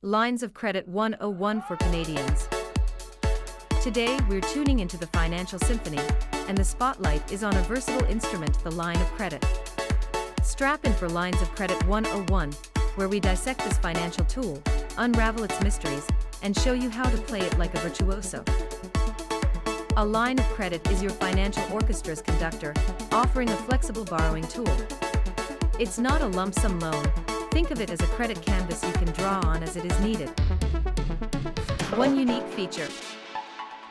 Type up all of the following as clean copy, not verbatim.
Lines of Credit 101 for Canadians. Today, we're tuning into the financial symphony, and the spotlight is on a versatile instrument, the line of credit. Strap in for Lines of Credit 101, where we dissect this financial tool, unravel its mysteries, and show you how to play it like a virtuoso. A line of credit is your financial orchestra's conductor, offering a flexible borrowing tool. It's not a lump sum loan. Think of it as a credit canvas you can draw on as it is needed. One unique feature: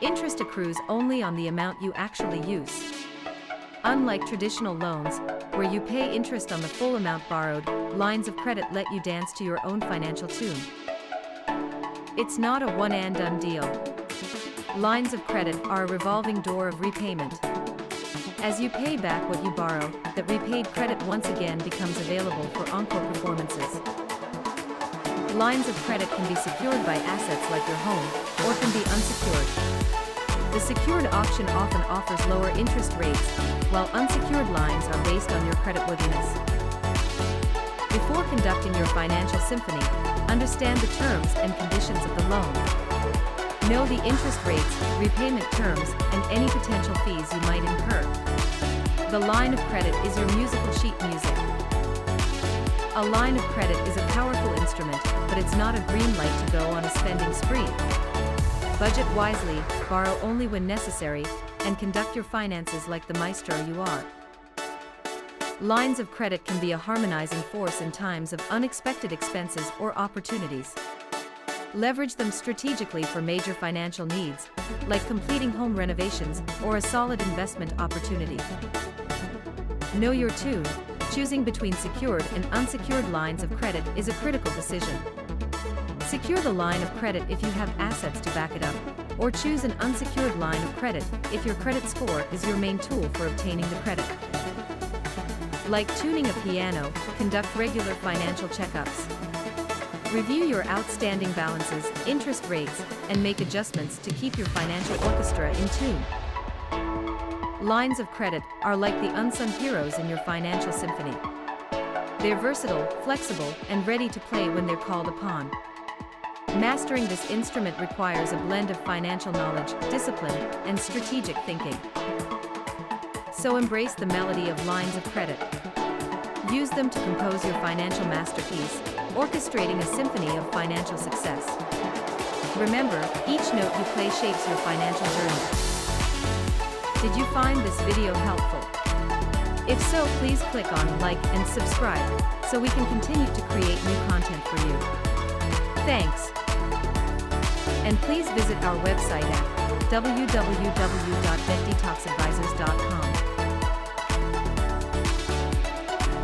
interest accrues only on the amount you actually use. Unlike traditional loans, where you pay interest on the full amount borrowed, lines of credit let you dance to your own financial tune. It's not a one-and-done deal. Lines of credit are a revolving door of repayment. As you pay back what you borrow, that repaid credit once again becomes available for encore performances. Lines of credit can be secured by assets like your home, or can be unsecured. The secured option often offers lower interest rates, while unsecured lines are based on your creditworthiness. Before conducting your financial symphony, understand the terms and conditions of the loan. Know the interest rates, repayment terms, and any potential fees you might incur. The line of credit is your musical sheet music. A line of credit is a powerful instrument, but it's not a green light to go on a spending spree. Budget wisely, borrow only when necessary, and conduct your finances like the maestro you are. Lines of credit can be a harmonizing force in times of unexpected expenses or opportunities. Leverage them strategically for major financial needs, like completing home renovations or a solid investment opportunity. Know your tune. Choosing between secured and unsecured lines of credit is a critical decision. Secure the line of credit if you have assets to back it up, or choose an unsecured line of credit if your credit score is your main tool for obtaining the credit. Like tuning a piano, conduct regular financial checkups. Review your outstanding balances, interest rates, and make adjustments to keep your financial orchestra in tune. Lines of credit are like the unsung heroes in your financial symphony. They're versatile, flexible, and ready to play when they're called upon. Mastering this instrument requires a blend of financial knowledge, discipline, and strategic thinking. So embrace the melody of lines of credit. Use them to compose your financial masterpiece, orchestrating a symphony of financial success. Remember, each note you play shapes your financial journey. Did you find this video helpful? If so, please click on like and subscribe, so we can continue to create new content for you. Thanks. And please visit our website at www.debtdetoxadvisors.com.